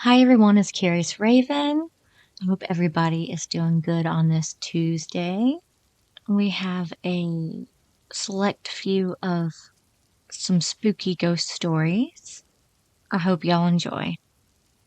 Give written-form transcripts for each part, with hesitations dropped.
Hi everyone, it's Curious Raven. I hope everybody is doing good on this Tuesday. We have a select few of some spooky ghost stories. I hope y'all enjoy.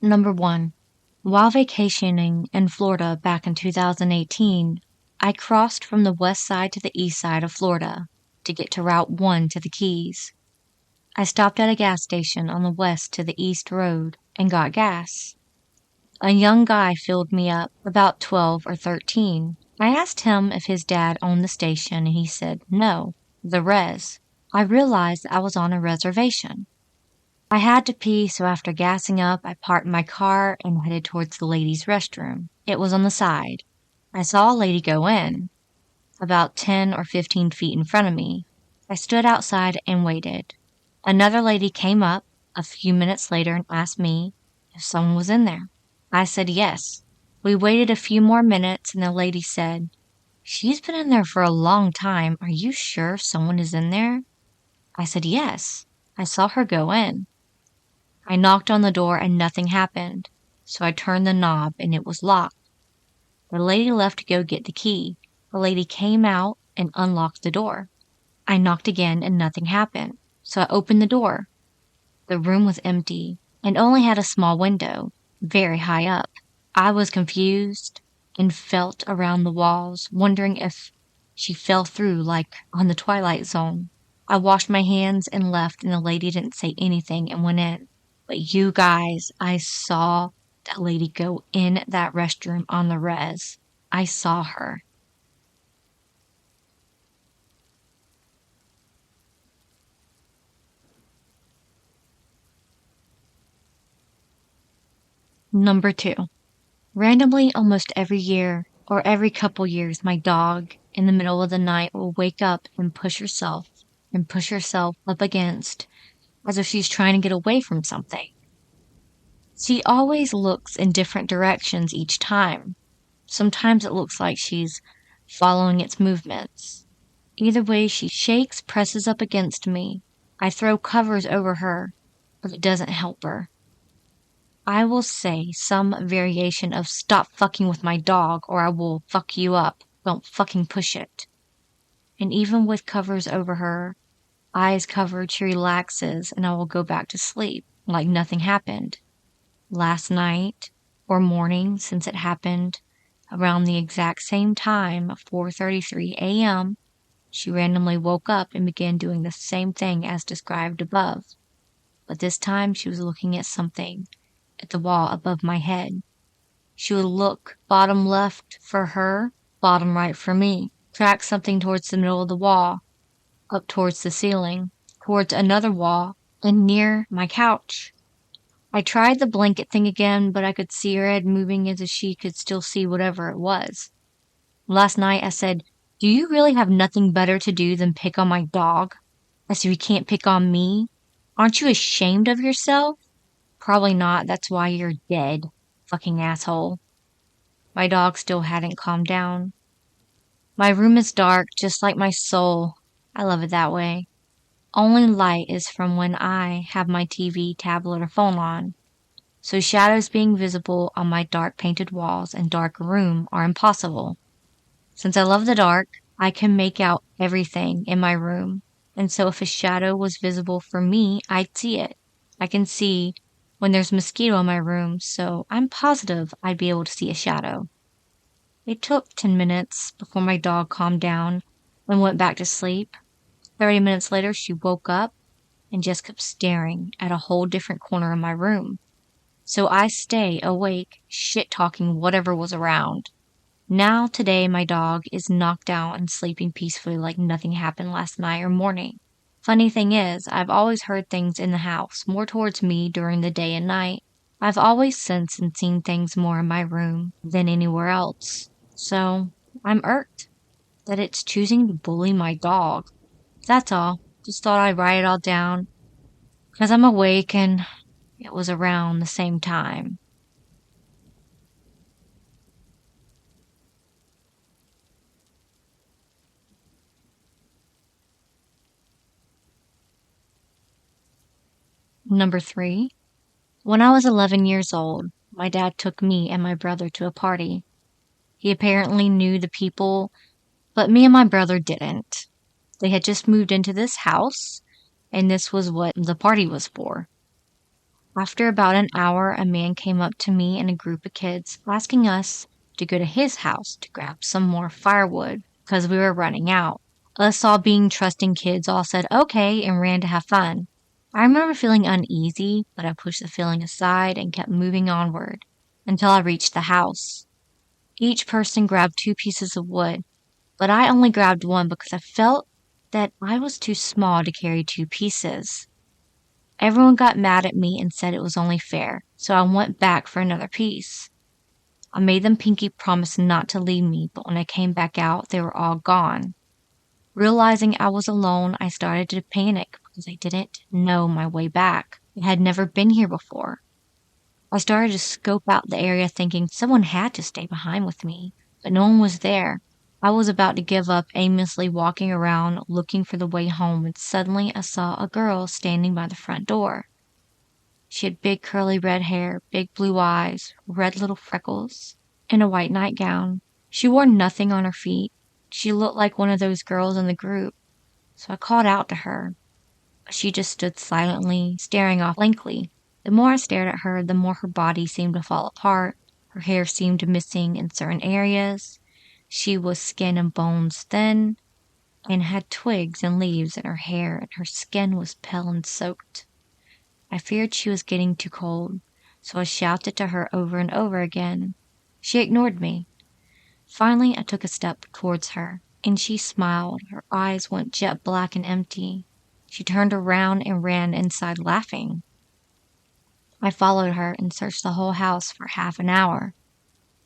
Number 1. While vacationing in Florida back in 2018, I crossed from the west side to the east side of Florida to get to Route 1 to the Keys. I stopped at a gas station on the west to the east road and got gas. A young guy filled me up, about 12 or 13. I asked him if his dad owned the station, and he said, no, the res. I realized I was on a reservation. I had to pee, so after gassing up, I parked my car and headed towards the ladies' restroom. It was on the side. I saw a lady go in, about 10 or 15 feet in front of me. I stood outside and waited. Another lady came up a few minutes later and asked me if someone was in there. I said yes. We waited a few more minutes and the lady said, she's been in there for a long time. Are you sure someone is in there? I said yes. I saw her go in. I knocked on the door and nothing happened, so I turned the knob and it was locked. The lady left to go get the key. The lady came out and unlocked the door. I knocked again and nothing happened, so I opened the door. The room was empty and only had a small window, very high up. I was confused and felt around the walls, wondering if she fell through like on the Twilight Zone. I washed my hands and left, and the lady didn't say anything and went in. But you guys, I saw that lady go in that restroom on the res. I saw her. Number 2. Randomly, almost every year or every couple years, my dog in the middle of the night will wake up and push herself up against as if she's trying to get away from something. She always looks in different directions each time. Sometimes it looks like she's following its movements. Either way, she shakes, presses up against me. I throw covers over her, but it doesn't help her. I will say some variation of stop fucking with my dog or I will fuck you up. Don't fucking push it. And even with covers over her, eyes covered, she relaxes and I will go back to sleep like nothing happened. Last night or morning, since it happened around the exact same time, 4:33 a.m., she randomly woke up and began doing the same thing as described above. But this time she was looking at something at the wall above my head. She would look bottom left for her, bottom right for me, track something towards the middle of the wall, up towards the ceiling, towards another wall, and near my couch. I tried the blanket thing again, but I could see her head moving as if she could still see whatever it was. Last night I said, do you really have nothing better to do than pick on my dog? As if you can't pick on me? Aren't you ashamed of yourself? Probably not, that's why you're dead, fucking asshole. My dog still hadn't calmed down. My room is dark, just like my soul. I love it that way. Only light is from when I have my TV, tablet, or phone on. So shadows being visible on my dark painted walls and dark room are impossible. Since I love the dark, I can make out everything in my room. And so if a shadow was visible for me, I'd see it. I can see when there's mosquito in my room, so I'm positive I'd be able to see a shadow. It took 10 minutes before my dog calmed down and went back to sleep. 30 minutes later, she woke up and just kept staring at a whole different corner of my room. So I stay awake, shit-talking whatever was around. Now, today, my dog is knocked out and sleeping peacefully like nothing happened last night or morning. Funny thing is, I've always heard things in the house, more towards me during the day and night. I've always sensed and seen things more in my room than anywhere else. So, I'm irked that it's choosing to bully my dog. That's all. Just thought I'd write it all down, because I'm awake and it was around the same time. Number 3. When I was 11 years old, my dad took me and my brother to a party. He apparently knew the people, but me and my brother didn't. They had just moved into this house, and this was what the party was for. After about an hour, a man came up to me and a group of kids asking us to go to his house to grab some more firewood because we were running out. Us all being trusting kids all said okay and ran to have fun. I remember feeling uneasy, but I pushed the feeling aside and kept moving onward until I reached the house. Each person grabbed 2 pieces of wood, but I only grabbed one because I felt that I was too small to carry 2 pieces. Everyone got mad at me and said it was only fair, so I went back for another piece. I made them pinky promise not to leave me, but when I came back out, they were all gone. Realizing I was alone, I started to panic because I didn't know my way back. I had never been here before. I started to scope out the area thinking someone had to stay behind with me, but no one was there. I was about to give up, aimlessly walking around looking for the way home when suddenly I saw a girl standing by the front door. She had big curly red hair, big blue eyes, red little freckles, and a white nightgown. She wore nothing on her feet. She looked like one of those girls in the group, so I called out to her. But she just stood silently, staring off blankly. The more I stared at her, the more her body seemed to fall apart. Her hair seemed missing in certain areas. She was skin and bones thin, and had twigs and leaves in her hair, and her skin was pale and soaked. I feared she was getting too cold, so I shouted to her over and over again. She ignored me. Finally, I took a step towards her, and she smiled. Her eyes went jet black and empty. She turned around and ran inside laughing. I followed her and searched the whole house for half an hour.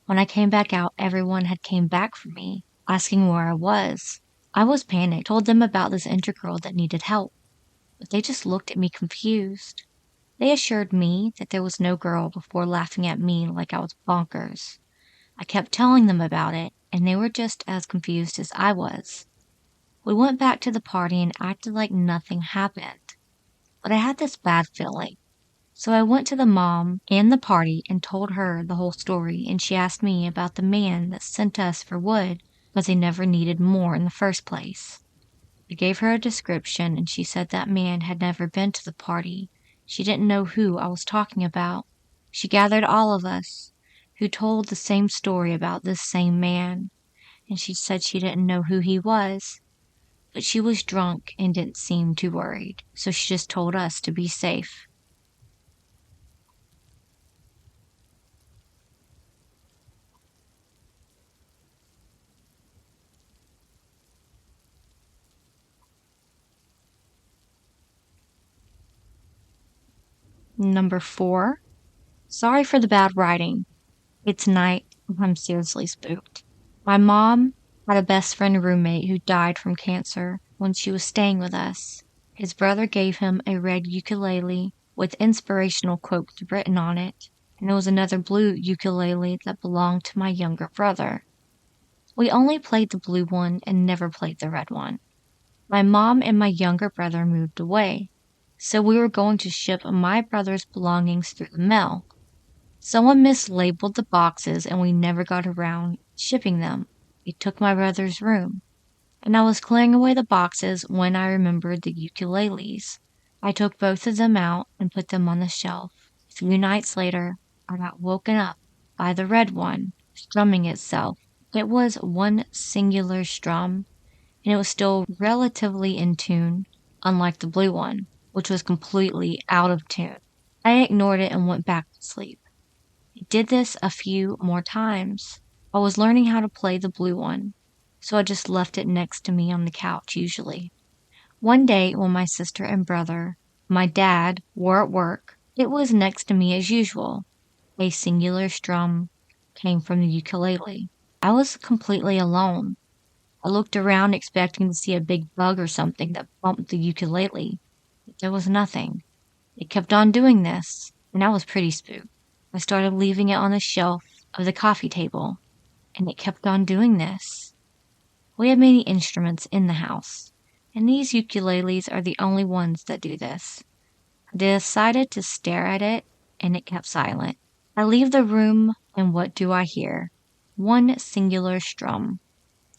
When I came back out, everyone had came back for me, asking where I was. I was panicked, told them about this injured girl that needed help, but they just looked at me confused. They assured me that there was no girl before laughing at me like I was bonkers. I kept telling them about it, and they were just as confused as I was. We went back to the party and acted like nothing happened, but I had this bad feeling. So I went to the mom and the party and told her the whole story, and she asked me about the man that sent us for wood because they never needed more in the first place. I gave her a description, and she said that man had never been to the party. She didn't know who I was talking about. She gathered all of us, who told the same story about this same man, and she said she didn't know who he was. But she was drunk and didn't seem too worried, so she just told us to be safe. Number 4. Sorry for the bad writing. It's night, and I'm seriously spooked. My mom had a best friend roommate who died from cancer when she was staying with us. His brother gave him a red ukulele with inspirational quotes written on it, and there was another blue ukulele that belonged to my younger brother. We only played the blue one and never played the red one. My mom and my younger brother moved away, so we were going to ship my brother's belongings through the mail. Someone mislabeled the boxes and we never got around shipping them. It took my brother's room, and I was clearing away the boxes when I remembered the ukuleles. I took both of them out and put them on the shelf. A few nights later, I got woken up by the red one strumming itself. It was one singular strum, and it was still relatively in tune, unlike the blue one, which was completely out of tune. I ignored it and went back to sleep. I did this a few more times. I was learning how to play the blue one, so I just left it next to me on the couch usually. One day when my sister and brother, my dad, were at work, it was next to me as usual. A singular strum came from the ukulele. I was completely alone. I looked around expecting to see a big bug or something that bumped the ukulele, but there was nothing. It kept on doing this, and I was pretty spooked. I started leaving it on the shelf of the coffee table, and it kept on doing this. We have many instruments in the house, and these ukuleles are the only ones that do this. I decided to stare at it and it kept silent. I leave the room, and what do I hear? One singular strum.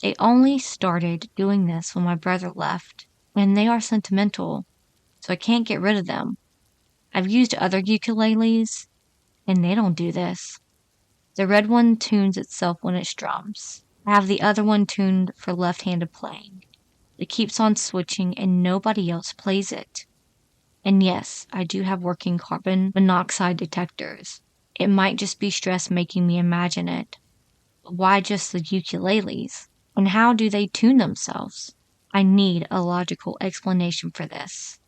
They only started doing this when my brother left, and they are sentimental, so I can't get rid of them. I've used other ukuleles, and they don't do this. The red one tunes itself when it strums. I have the other one tuned for left-handed playing. It keeps on switching, and nobody else plays it. And yes, I do have working carbon monoxide detectors. It might just be stress making me imagine it. But why just the ukuleles? And how do they tune themselves? I need a logical explanation for this.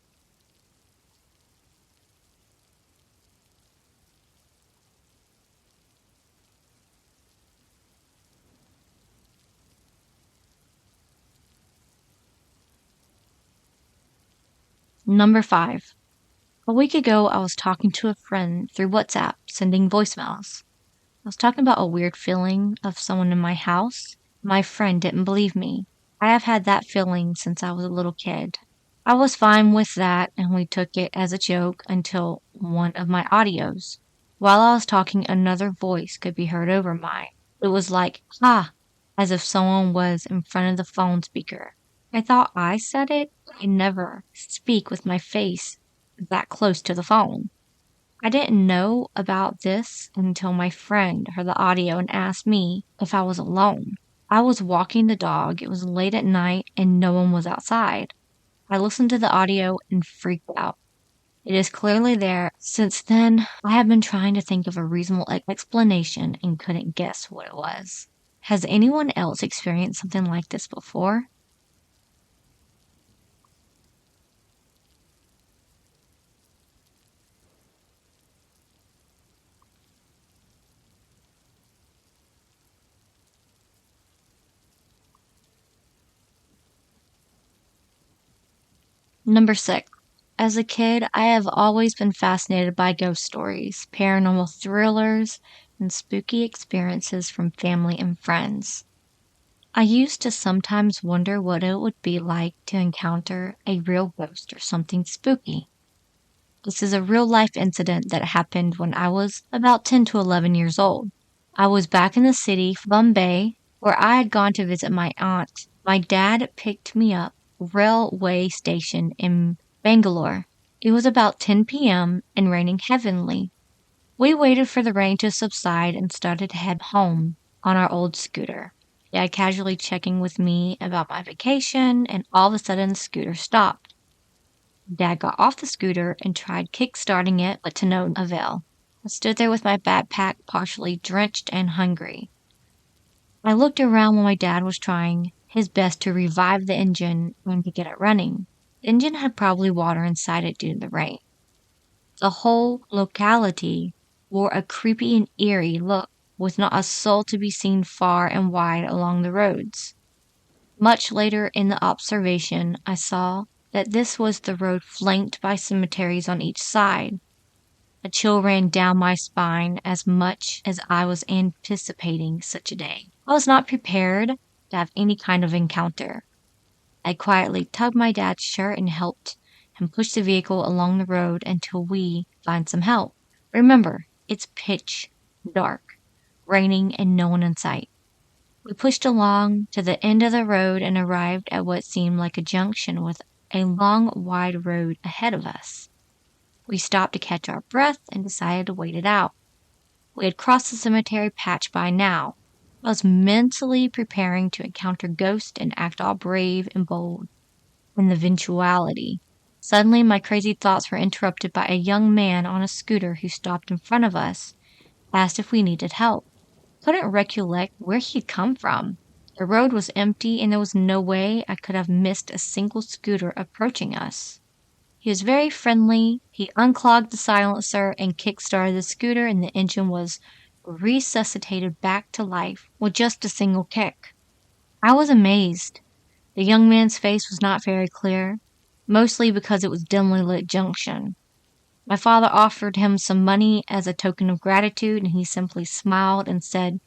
Number 5. A week ago, I was talking to a friend through WhatsApp, sending voicemails. I was talking about a weird feeling of someone in my house. My friend didn't believe me. I have had that feeling since I was a little kid. I was fine with that, and we took it as a joke until one of my audios. While I was talking, another voice could be heard over mine. It was like, "Ha," as if someone was in front of the phone speaker. I thought I said it. I never speak with my face that close to the phone. I didn't know about this until my friend heard the audio and asked me if I was alone. I was walking the dog. It was late at night and no one was outside. I listened to the audio and freaked out. It is clearly there. Since then, I have been trying to think of a reasonable explanation and couldn't guess what it was. Has anyone else experienced something like this before? Number 6. As a kid, I have always been fascinated by ghost stories, paranormal thrillers, and spooky experiences from family and friends. I used to sometimes wonder what it would be like to encounter a real ghost or something spooky. This is a real-life incident that happened when I was about 10 to 11 years old. I was back in the city, Bombay, where I had gone to visit my aunt. My dad picked me up railway station in Bangalore. It was about 10 p.m. and raining heavily. We waited for the rain to subside and started to head home on our old scooter. Dad casually checking with me about my vacation, and all of a sudden the scooter stopped. Dad got off the scooter and tried kick-starting it, but to no avail. I stood there with my backpack partially drenched and hungry. I looked around while my dad was trying his best to revive the engine and to get it running. The engine had probably water inside it due to the rain. The whole locality wore a creepy and eerie look, with not a soul to be seen far and wide along the roads. Much later in the observation, I saw that this was the road flanked by cemeteries on each side. A chill ran down my spine as much as I was anticipating such a day. I was not prepared to have any kind of encounter. I quietly tugged my dad's shirt and helped him push the vehicle along the road until we find some help. Remember, it's pitch dark, raining, and no one in sight. We pushed along to the end of the road and arrived at what seemed like a junction with a long, wide road ahead of us. We stopped to catch our breath and decided to wait it out. We had crossed the cemetery patch by now. I was mentally preparing to encounter ghosts and act all brave and bold in the eventuality. Suddenly, my crazy thoughts were interrupted by a young man on a scooter who stopped in front of us, asked if we needed help. Couldn't recollect where he'd come from. The road was empty, and there was no way I could have missed a single scooter approaching us. He was very friendly. He unclogged the silencer and kick-started the scooter, and the engine was resuscitated back to life with just a single kick. I was amazed. The young man's face was not very clear, mostly because it was dimly lit junction. My father offered him some money as a token of gratitude, and he simply smiled and said,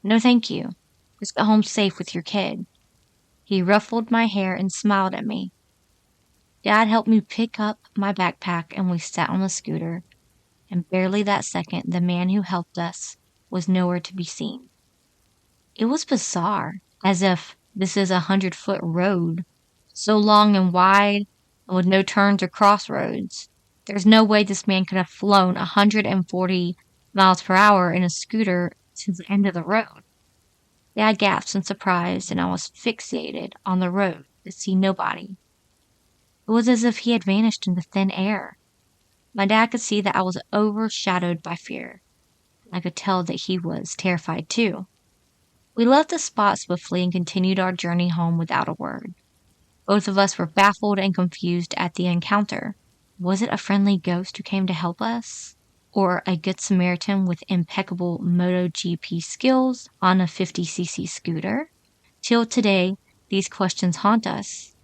"No, thank you. Just get home safe with your kid." He ruffled my hair and smiled at me. Dad helped me pick up my backpack, and we sat on the scooter. and barely that second, the man who helped us was nowhere to be seen. It was bizarre, as if this is a 100-foot road, so long and wide, and with no turns or crossroads. There's no way this man could have flown 140 miles per hour in a scooter to the end of the road. Dad gasped in surprise, and I was fixated on the road to see nobody. It was as if he had vanished into thin air. My dad could see that I was overshadowed by fear. I could tell that he was terrified too. We left the spot swiftly and continued our journey home without a word. Both of us were baffled and confused at the encounter. Was it a friendly ghost who came to help us? Or a good Samaritan with impeccable MotoGP skills on a 50cc scooter? Till today, these questions haunt us.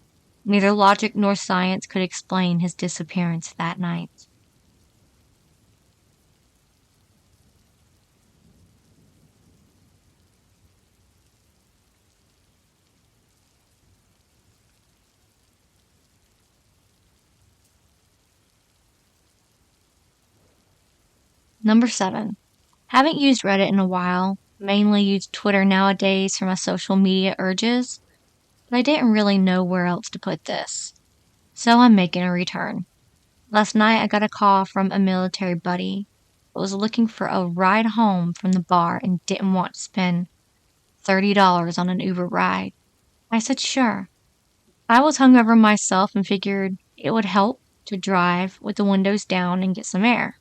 Neither logic nor science could explain his disappearance that night. Number 7. Haven't used Reddit in a while. Mainly use Twitter nowadays for my social media urges, but I didn't really know where else to put this. So I'm making a return. Last night I got a call from a military buddy who was looking for a ride home from the bar and didn't want to spend $30 on an Uber ride. I said sure. I was hungover myself and figured it would help to drive with the windows down and get some air.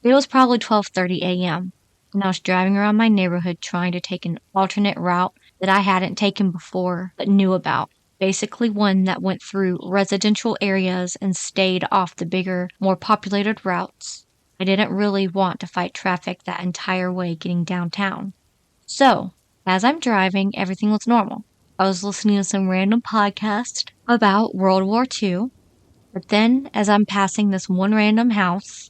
It was probably 12:30 a.m., and I was driving around my neighborhood trying to take an alternate route that I hadn't taken before but knew about. Basically one that went through residential areas and stayed off the bigger, more populated routes. I didn't really want to fight traffic that entire way getting downtown. So, as I'm driving, everything was normal. I was listening to some random podcast about World War II, but then as I'm passing this one random house,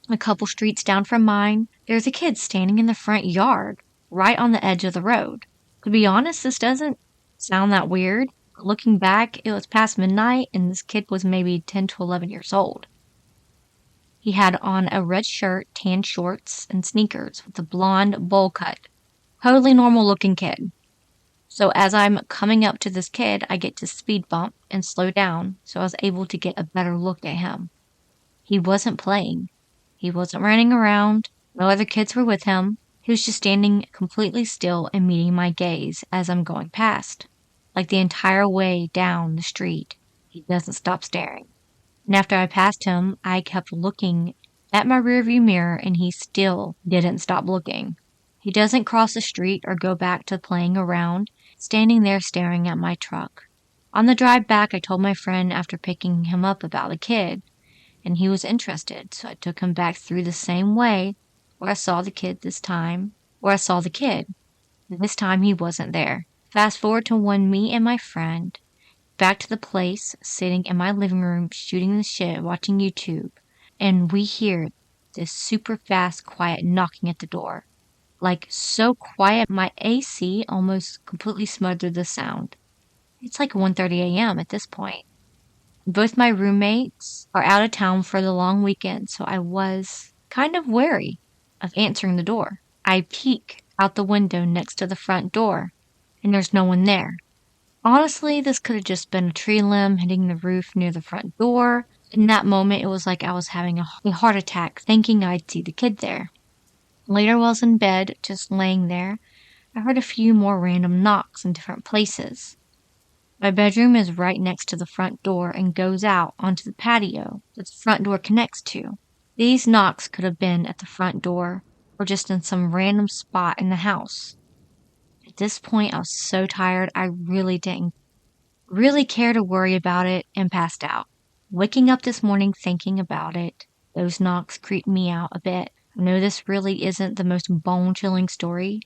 a couple streets down from mine, there's a kid standing in the front yard, right on the edge of the road. To be honest, this doesn't sound that weird. Looking back, it was past midnight, and this kid was maybe 10 to 11 years old. He had on a red shirt, tan shorts, and sneakers with a blonde bowl cut. Totally normal looking kid. So as I'm coming up to this kid, I get to speed bump and slow down so I was able to get a better look at him. He wasn't playing. He wasn't running around. No other kids were with him. He was just standing completely still and meeting my gaze as I'm going past. Like the entire way down the street, he doesn't stop staring. And after I passed him, I kept looking at my rearview mirror and he still didn't stop looking. He doesn't cross the street or go back to playing around, standing there staring at my truck. On the drive back, I told my friend after picking him up about the kid, and he was interested, so I took him back through the same way where I saw the kid. This time he wasn't there. Fast forward to when me and my friend back to the place, sitting in my living room, shooting the shit, watching YouTube, and we hear this super fast, quiet knocking at the door. Like, so quiet, my AC almost completely smothered the sound. It's like 1:30 a.m. at this point. Both my roommates are out of town for the long weekend, so I was kind of wary of answering the door. I peek out the window next to the front door, and there's no one there. Honestly, this could have just been a tree limb hitting the roof near the front door. In that moment, it was like I was having a heart attack, thinking I'd see the kid there. Later, while I was in bed, just laying there, I heard a few more random knocks in different places. My bedroom is right next to the front door and goes out onto the patio that the front door connects to. These knocks could have been at the front door or just in some random spot in the house. At this point, I was so tired, I really didn't care to worry about it and passed out. Waking up this morning thinking about it, those knocks creeped me out a bit. I know this really isn't the most bone-chilling story.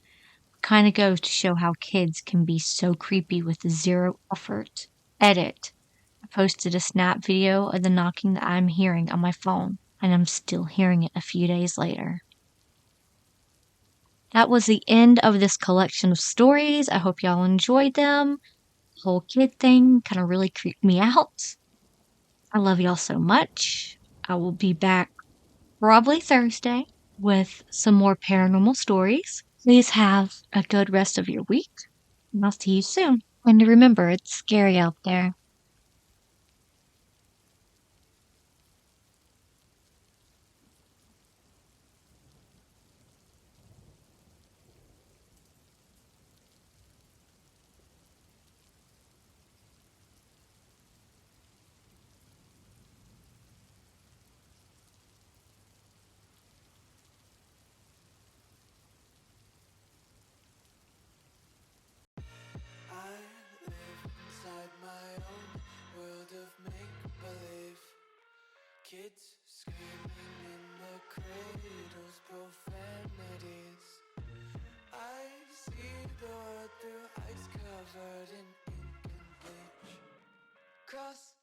It kind of goes to show how kids can be so creepy with zero effort. Edit. I posted a snap video of the knocking that I'm hearing on my phone, and I'm still hearing it a few days later. That was the end of this collection of stories. I hope y'all enjoyed them. The whole kid thing kind of really creeped me out. I love y'all so much. I will be back probably Thursday, with some more paranormal stories. Please have a good rest of your week, and I'll see you soon. And remember, it's scary out there. I live inside my own world of make-believe. Kids screaming in the cradles, profanities. I see the world through ice covered in ink and bleach. Cross